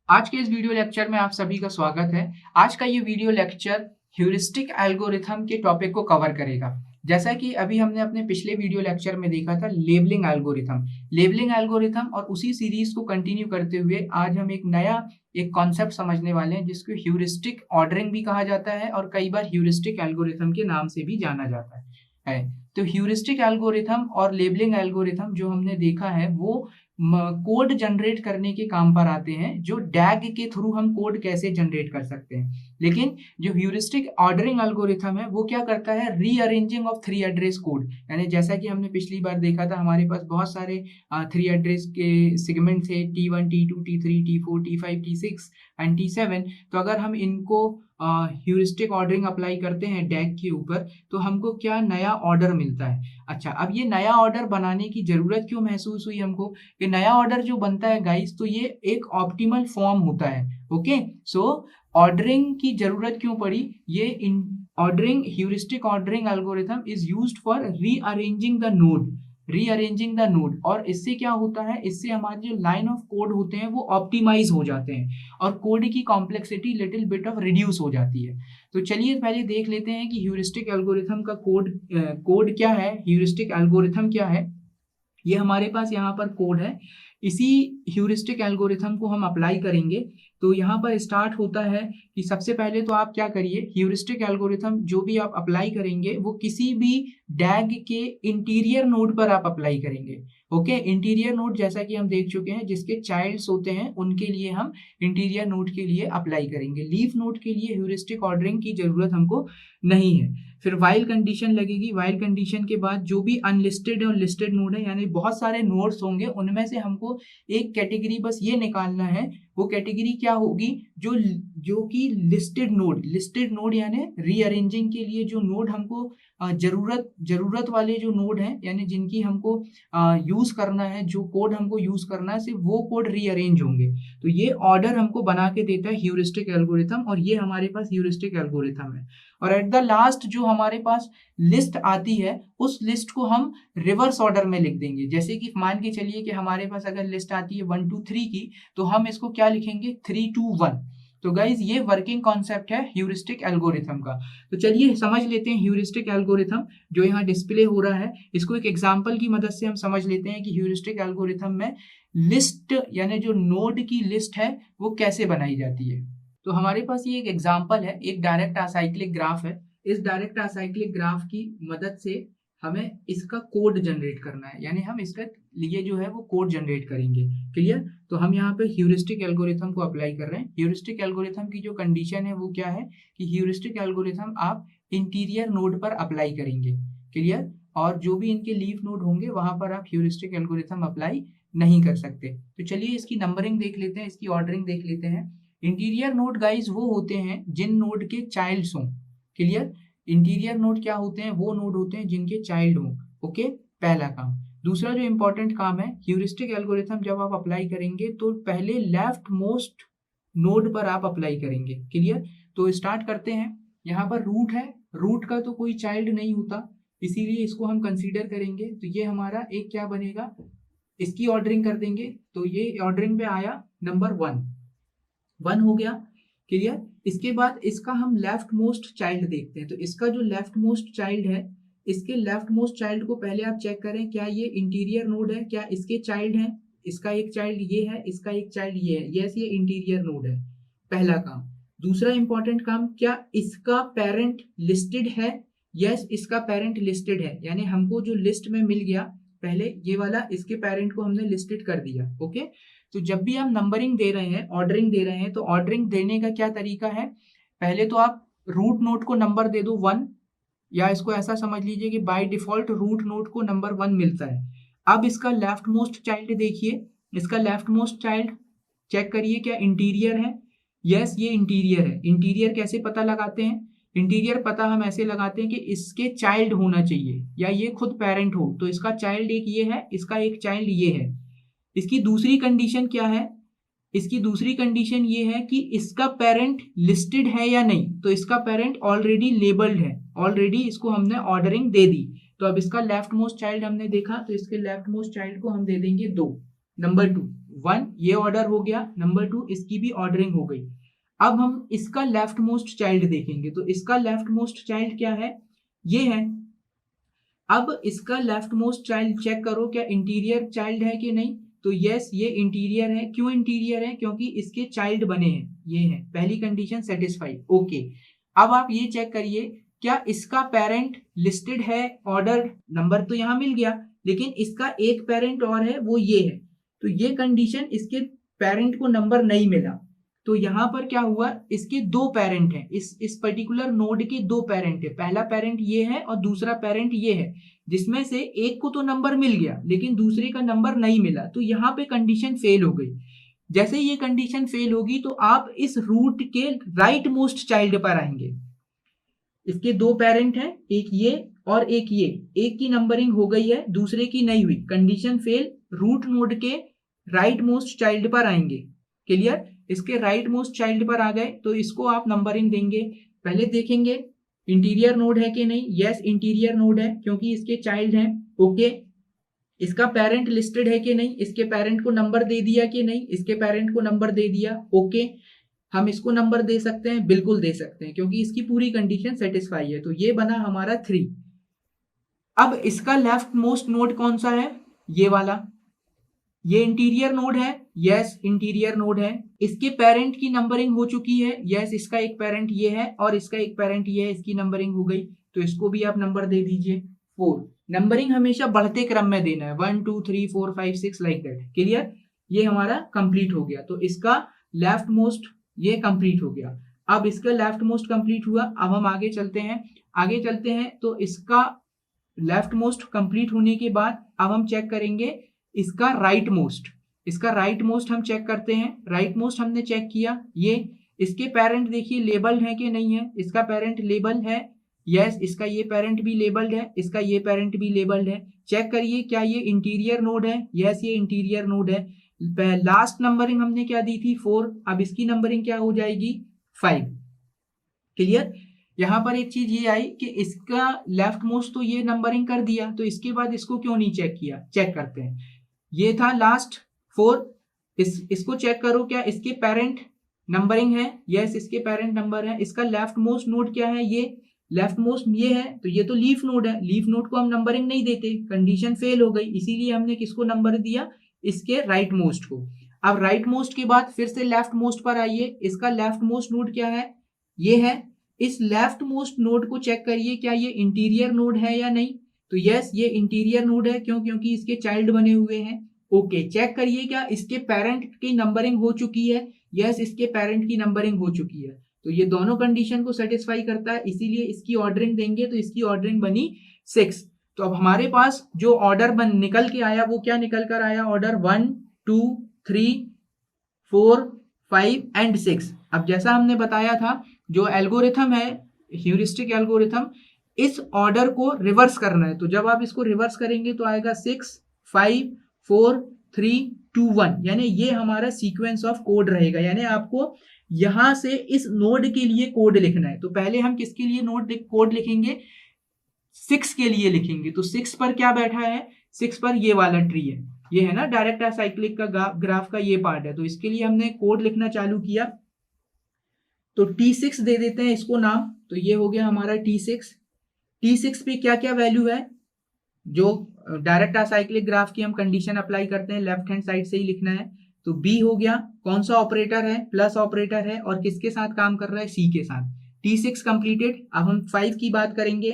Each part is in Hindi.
आज के इस वीडियो लेक्चर में आप सभी का स्वागत है। आज का ये वीडियो लेक्चर ह्यूरिस्टिक एल्गोरिथम के टॉपिक को कवर करेगा। जैसा कि अभी हमने अपने पिछले वीडियो लेक्चर में देखा था लेबलिंग एल्गोरिथम और उसी सीरीज को कंटिन्यू करते हुए आज हम एक कॉन्सेप्ट समझने वाले हैं जिसको ह्यूरिस्टिक ऑर्डरिंग भी कहा जाता है और कई बार ह्यूरिस्टिक एल्गोरिथम के नाम से भी जाना जाता है। तो ह्यूरिस्टिक एल्गोरिथम और लेबलिंग एल्गोरिथम जो हमने देखा है वो कोड जनरेट करने के काम पर आते हैं, जो डैग के थ्रू हम कोड कैसे जनरेट कर सकते हैं। लेकिन जो ह्यूरिस्टिक ऑर्डरिंग एल्गोरिथम है वो क्या करता है, rearranging of three address code. यानी जैसा कि हमने पिछली बार देखा था, हमारे पास बहुत सारे थ्री एड्रेस के सेगमेंट थे, T1 T2 T3 T4 T5 T6 and T7। तो अगर हम इनको ह्यूरिस्टिक ऑर्डरिंग अप्लाई करते हैं डैग के ऊपर तो हमको क्या नया ऑर्डर मिलता है। अच्छा, अब ये नया ऑर्डर बनाने की जरूरत क्यों महसूस हुई हमको? ये नया ऑर्डर जो बनता है गाइस, तो ये एक ऑप्टिमल फॉर्म होता है। ओके, सो ऑर्डरिंग की जरूरत क्यों पड़ी? ये in ordering heuristic ordering algorithm is used for rearranging the node. और इससे क्या होता है, इससे हमारे जो लाइन ऑफ कोड होते हैं वो ऑप्टिमाइज हो जाते हैं और कोड की complexity little bit of reduce हो जाती है। तो चलिए पहले देख लेते हैं कि ह्यूरिस्टिक एल्गोरिथम का कोड क्या है, ह्यूरिस्टिक एल्गोरिथम क्या है। ये हमारे पास यहाँ पर कोड है। इसी ह्यूरिस्टिक एल्गोरिथम को हम अप्लाई करेंगे। तो यहाँ पर स्टार्ट होता है कि सबसे पहले तो आप क्या करिए, ह्यूरिस्टिक एल्गोरिथम जो भी आप अप्लाई करेंगे वो किसी भी डैग के इंटीरियर नोड पर आप अप्लाई करेंगे। ओके, इंटीरियर नोड जैसा कि हम देख चुके हैं, जिसके चाइल्ड्स होते हैं उनके लिए हम इंटीरियर नोड के लिए अप्लाई करेंगे। लीफ नोड के लिए ह्यूरिस्टिक ऑर्डरिंग की जरूरत हमको नहीं है। फिर वाइल कंडीशन लगेगी। वाइल कंडीशन के बाद जो भी अनलिस्टेड और लिस्टेड नोड है, यानी बहुत सारे नोड्स होंगे, उनमें से हमको एक कैटेगरी बस ये निकालना है। वो कैटेगरी क्या होगी? जो जो कि लिस्टेड नोड यानी रीअरेंजिंग के लिए जो नोड हमको जरूरत वाले जो नोड हैं, यानी जिनकी हमको यूज करना है, जो कोड हमको यूज करना है, सिर्फ वो कोड रीअरेंज होंगे। तो ये ऑर्डर हमको बना के देता है ह्यूरिस्टिक एल्गोरिथम, और ये हमारे पास ह्यूरिस्टिक एल्गोरिथम है। और एट द लास्ट जो हमारे पास लिस्ट आती है, उस लिस्ट को हम रिवर्स ऑर्डर में लिख देंगे। जैसे कि मान के चलिए कि हमारे पास अगर लिस्ट आती है 1 2 3 की, तो हम इसको क्या लिखेंगे, 3 2 1। तो गाइज ये वर्किंग कॉन्सेप्ट है ह्यूरिस्टिक एल्गोरिथम का। तो चलिए समझ लेते हैं ह्यूरिस्टिक एल्गोरिथम जो यहाँ डिस्प्ले हो रहा है, इसको एक एग्जांपल की मदद से हम समझ लेते हैं कि ह्यूरिस्टिक एल्गोरिथम में लिस्ट यानी जो नोड की लिस्ट है वो कैसे बनाई जाती है। तो हमारे पास ये एक एग्जांपल है, एक डायरेक्ट असाइक्लिक ग्राफ है। इस डायरेक्ट असाइक्लिक ग्राफ की मदद से हमें इसका कोड जनरेट करना है, यानी हम इसके लिए जो है वो कोड जनरेट करेंगे। क्लियर? तो हम यहाँ पे ह्यूरिस्टिक एल्गोरिथम को अप्लाई कर रहे हैं। ह्यूरिस्टिक एल्गोरिथम की जो कंडीशन है वो क्या है कि ह्यूरिस्टिक एल्गोरिथम आप इंटीरियर नोड पर अप्लाई करेंगे। क्लियर? और जो भी इनके लीफ नोड होंगे वहां पर आप ह्यूरिस्टिक एल्गोरिथम अप्लाई नहीं कर सकते। तो चलिए इसकी नंबरिंग देख लेते हैं, इसकी ऑर्डरिंग देख लेते हैं। इंटीरियर नोड गाइज वो होते हैं जिन नोड के चाइल्ड्स हों। क्लियर? इंटीरियर नोड क्या होते हैं? वो नोड होते हैं जिनके चाइल्ड हों। ओके, पहला काम। दूसरा जो इंपॉर्टेंट काम है, ह्यूरिस्टिक एल्गोरिथम जब आप अप्लाई करेंगे तो पहले लेफ्ट मोस्ट नोड पर आप अप्लाई करेंगे। क्लियर? तो स्टार्ट करते हैं। यहाँ पर रूट है, रूट का तो कोई चाइल्ड नहीं होता, इसीलिए इसको हम कंसीडर करेंगे। तो ये हमारा एक क्या बनेगा, इसकी ऑर्डरिंग कर देंगे। तो ये ऑर्डरिंग पे आया नंबर 1 हो गया। क्लियर? इसके बाद इसका हम लेफ्ट मोस्ट चाइल्ड देखते हैं। तो इसका जो लेफ्ट मोस्ट चाइल्ड है, इसके लेफ्ट मोस्ट चाइल्ड को पहले आप चेक करें, क्या ये इंटीरियर नोड है, क्या इसके चाइल्ड हैं। इसका एक चाइल्ड ये है, इसका एक चाइल्ड ये है। यस, ये इंटीरियर नोड है। पहला काम। दूसरा इंपॉर्टेंट काम, क्या इसका पेरेंट लिस्टेड है। यस, इसका पेरेंट लिस्टेड है, यानी हमको जो लिस्ट में मिल गया पहले ये वाला, इसके पेरेंट को हमने लिस्टेड कर दिया। ओके, तो जब भी हम नंबरिंग दे रहे हैं, ऑर्डरिंग दे रहे हैं, तो ऑर्डरिंग देने का क्या तरीका है? पहले तो आप रूट नोड को नंबर दे दो 1, या इसको ऐसा समझ लीजिए कि बाय डिफॉल्ट रूट नोड को नंबर 1 मिलता है। अब इसका लेफ्ट मोस्ट चाइल्ड देखिए, इसका लेफ्ट मोस्ट चाइल्ड चेक करिए, क्या इंटीरियर है। यस, ये इंटीरियर है। इंटीरियर कैसे पता लगाते हैं? इंटीरियर पता हम ऐसे लगाते हैं कि इसके चाइल्ड होना चाहिए, या ये खुद पेरेंट हो। तो इसका चाइल्ड एक ये है, इसका एक चाइल्ड ये है। इसकी दूसरी कंडीशन क्या है? इसकी दूसरी कंडीशन ये है कि इसका पेरेंट लिस्टेड है या नहीं। तो इसका पेरेंट ऑलरेडी लेबल्ड है, ऑलरेडी इसको हमने ऑर्डरिंग दे दी। तो अब इसका लेफ्ट मोस्ट चाइल्ड हमने देखा, तो इसके लेफ्ट मोस्ट चाइल्ड को हम दे देंगे 2, नंबर 2। 1 ये ऑर्डर हो गया, नंबर 2 इसकी भी ऑर्डरिंग हो गई। अब हम इसका लेफ्ट मोस्ट चाइल्ड देखेंगे, तो इसका लेफ्ट मोस्ट चाइल्ड क्या है, ये है। अब इसका लेफ्ट मोस्ट चाइल्ड चेक करो क्या इंटीरियर चाइल्ड है कि नहीं, तो यस ये इंटीरियर है। क्यों इंटीरियर है, क्योंकि इसके चाइल्ड बने हैं, ये है पहली कंडीशन सेटिस्फाई। ओके, अब आप ये चेक करिए क्या इसका पेरेंट लिस्टेड है, ऑर्डर नंबर तो यहाँ मिल गया, लेकिन इसका एक पेरेंट और है वो ये है, तो ये कंडीशन इसके पेरेंट को नंबर नहीं मिला। तो यहाँ पर क्या हुआ, इसके दो पेरेंट हैं, इस पर्टिकुलर नोड के दो पेरेंट है, पहला पेरेंट ये है और दूसरा पेरेंट ये है, जिसमें से एक को तो नंबर मिल गया लेकिन दूसरे का नंबर नहीं मिला, तो यहाँ पे कंडीशन फेल हो गई। जैसे ये कंडीशन फेल होगी तो आप इस रूट के राइट मोस्ट चाइल्ड पर आएंगे। इसके दो पेरेंट हैं, एक ये और एक ये, एक की नंबरिंग हो गई है दूसरे की नहीं हुई, कंडीशन फेल, रूट नोड के राइट मोस्ट चाइल्ड पर आएंगे। क्लियर, इसके राइट मोस्ट चाइल्ड पर आ गए तो इसको आप नंबरिंग देंगे। पहले देखेंगे इंटीरियर नोड है कि नहीं, यस इंटीरियर नोड है क्योंकि इसके चाइल्ड हैं। ओके, इसका पेरेंट लिस्टेड है कि नहीं, इसके पेरेंट को नंबर दे दिया कि नहीं, इसके पेरेंट को नंबर दे दिया। ओके, हम इसको नंबर दे सकते हैं, बिल्कुल दे सकते हैं क्योंकि इसकी पूरी कंडीशन सेटिस्फाई है, तो ये बना हमारा 3। अब इसका लेफ्ट मोस्ट नोड कौन सा है, ये वाला, ये इंटीरियर नोड है, यस इंटीरियर नोड है। इसके पेरेंट की नंबरिंग हो चुकी है, यस इसका एक पेरेंट ये है और इसका एक पेरेंट ये है, इसकी नंबरिंग हो गई, तो इसको भी आप नंबर दे दीजिए 4। नंबरिंग हमेशा बढ़ते क्रम में देना है, 1 2 3 4 5 6 लाइक दैट। क्लियर, ये हमारा कंप्लीट हो गया, तो इसका लेफ्ट मोस्ट ये कंप्लीट हो गया। अब इसका लेफ्ट मोस्ट कंप्लीट हुआ, अब हम आगे चलते हैं, तो इसका लेफ्ट मोस्ट कंप्लीट होने के बाद अब हम चेक करेंगे इसका राइट मोस्ट हम चेक करते हैं। राइट मोस्ट हमने चेक किया, ये इसके पेरेंट देखिए लेबल्ड है कि नहीं है, इसका पेरेंट लेबल है, यस इसका ये पेरेंट भी लेबल्ड है, इसका ये पेरेंट भी लेबल्ड है। चेक करिए क्या ये इंटीरियर नोड है, यस ये इंटीरियर नोड है। लास्ट नंबरिंग हमने क्या दी थी 4, अब इसकी नंबरिंग क्या हो जाएगी 5। क्लियर, यहाँ पर एक चीज ये आई कि इसका लेफ्ट मोस्ट तो ये नंबरिंग कर दिया, तो इसके बाद इसको क्यों नहीं चेक किया, चेक करते हैं। ये था लास्ट 4, इसको चेक करो क्या इसके पेरेंट नंबरिंग है, यस इसके पेरेंट नंबर है। इसका लेफ्ट मोस्ट नोड क्या है, ये लेफ्ट मोस्ट ये है, तो ये तो लीफ नोड है, लीफ नोड को हम नंबरिंग नहीं देते, कंडीशन फेल हो गई, इसीलिए हमने किसको नंबर दिया, इसके राइट मोस्ट को। अब राइट मोस्ट के बाद फिर से लेफ्ट मोस्ट पर आइए, इसका लेफ्ट मोस्ट नोड क्या है, ये है। इस लेफ्ट मोस्ट नोड को चेक करिए क्या ये इंटीरियर नोड है या नहीं, तो यस ये इंटीरियर नोड है, क्यों, क्योंकि इसके चाइल्ड बने हुए हैं। ओके, चेक करिए क्या इसके पेरेंट की नंबरिंग हो चुकी है, यस इसके पेरेंट की नंबरिंग हो चुकी है, तो ये दोनों कंडीशन को सेटिस्फाई करता है, इसीलिए इसकी ऑर्डरिंग देंगे, तो इसकी ऑर्डरिंग बनी 6। तो अब हमारे पास जो ऑर्डर निकल के आया वो क्या निकल कर आया, ऑर्डर 1 2 3 4 5 एंड 6। अब जैसा हमने बताया था जो एल्गोरिथम है ह्यूरिस्टिक एल्गोरिथम, इस ऑर्डर को रिवर्स करना है, तो जब आप इसको रिवर्स करेंगे तो आएगा 6 5 4 3 2 1, यानी ये हमारा सीक्वेंस ऑफ कोड रहेगा, यानी आपको यहां से इस नोड के लिए कोड लिखना है। तो पहले हम किसके लिए कोड लिखेंगे, 6 के लिए लिखेंगे, तो 6 पर क्या बैठा है, 6 पर ये वाला ट्री है, ये है ना डायरेक्ट एसाइक्लिक का ग्राफ का ये पार्ट है, तो इसके लिए हमने कोड लिखना चालू किया, तो T6 दे देते हैं इसको नाम, तो ये हो गया हमारा T6 पे क्या क्या वैल्यू है, जो डायरेक्ट एसाइक्लिक ग्राफ की हम कंडीशन अप्लाई करते हैं लेफ्ट हैंड साइड से ही लिखना है। तो B हो गया, कौन सा ऑपरेटर है, प्लस ऑपरेटर है और किसके साथ काम कर रहा है, C के साथ। T6 कंप्लीटेड, अब हम 5 की बात करेंगे,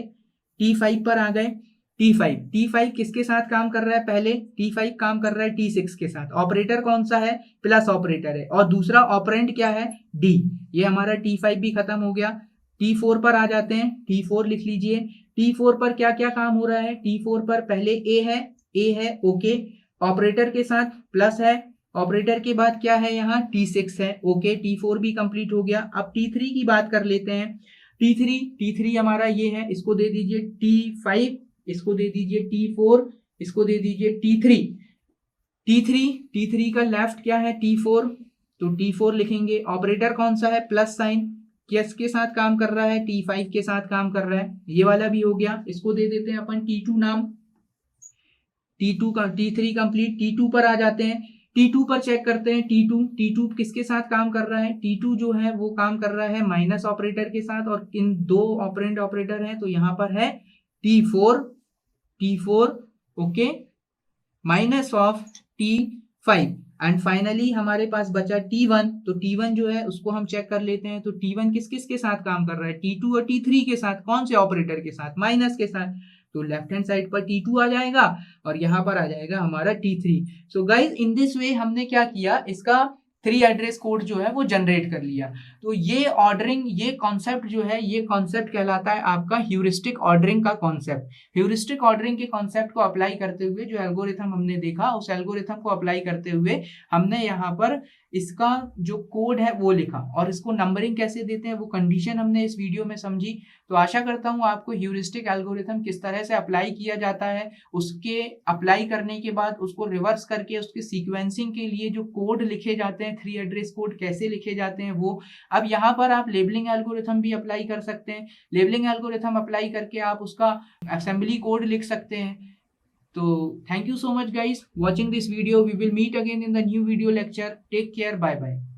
T5 पर आ गए। T5 किसके साथ काम कर रहा है, पहले T5 काम कर रहा है T6 के साथ, ऑपरेटर कौन सा है, प्लस ऑपरेटर है, और दूसरा ऑपरेंड क्या है, D। ये हमारा T5 भी खत्म हो गया। T4 पर आ जाते हैं, T4 लिख लीजिए। T4 पर क्या क्या काम हो रहा है, T4 पर पहले A है, ओके, ऑपरेटर के साथ प्लस है, ऑपरेटर के बाद क्या है यहाँ T6 है, ओके, T4 भी कंप्लीट हो गया। अब T3 की बात कर लेते हैं, T3 हमारा ये है, इसको दे दीजिए T5, इसको दे दीजिए T4, इसको दे दीजिए T3 का लेफ्ट क्या है T4, तो T4 लिखेंगे। ऑपरेटर कौन सा है, प्लस साइन, किसके साथ काम कर रहा है, T5 के साथ काम कर रहा है, ये वाला भी हो गया, इसको दे देते हैं अपन T2 नाम। T3 कंप्लीट, T2 पर आ जाते हैं। T2 पर चेक करते हैं। T2 किसके साथ काम कर रहा है? T2 जो है वो काम कर रहा है माइनस ऑपरेटर के साथ, और इन दो ऑपरेंड ऑपरेटर हैं तो यहाँ पर है T4 okay minus of T5 and finally हमारे पास बचा T1। तो T1 जो है उसको हम चेक कर लेते हैं। तो T1 किस किस के साथ काम कर रहा है? T2 और T3 के साथ। कौन से ऑपरेटर के साथ? माइनस के साथ। तो लेफ्ट हैंड साइड पर T2 आ जाएगा और यहाँ पर आ जाएगा हमारा T3। So guys in this way हमने क्या किया, इसका 3 एड्रेस कोड जो है वो जनरेट कर लिया। तो ये ऑर्डरिंग, ये कॉन्सेप्ट जो है, ये कॉन्सेप्ट कहलाता है आपका ह्यूरिस्टिक ऑर्डरिंग का कॉन्सेप्ट। ह्यूरिस्टिक ऑर्डरिंग के कॉन्सेप्ट को अप्लाई करते हुए जो एल्गोरिथम हमने देखा, उस एल्गोरिथम को अप्लाई करते हुए हमने यहाँ पर इसका जो कोड है वो लिखा, और इसको नंबरिंग कैसे देते हैं वो कंडीशन हमने इस वीडियो में समझी। तो आशा करता हूँ आपको ह्यूरिस्टिक एल्गोरिथम किस तरह से अप्लाई किया जाता है, उसके अप्लाई करने के बाद उसको रिवर्स करके उसके सीक्वेंसिंग के लिए जो कोड लिखे जाते हैं, 3 एड्रेस कोड कैसे लिखे जाते हैं वो। अब यहाँ पर आप लेबलिंग एल्गोरिथम भी अप्लाई कर सकते हैं। लेबलिंग एल्गोरिथम अप्लाई करके आप उसका असेंबली कोड लिख सकते हैं। तो thank you so much guys watching this video. We will meet again in the new video lecture. Take care. Bye bye.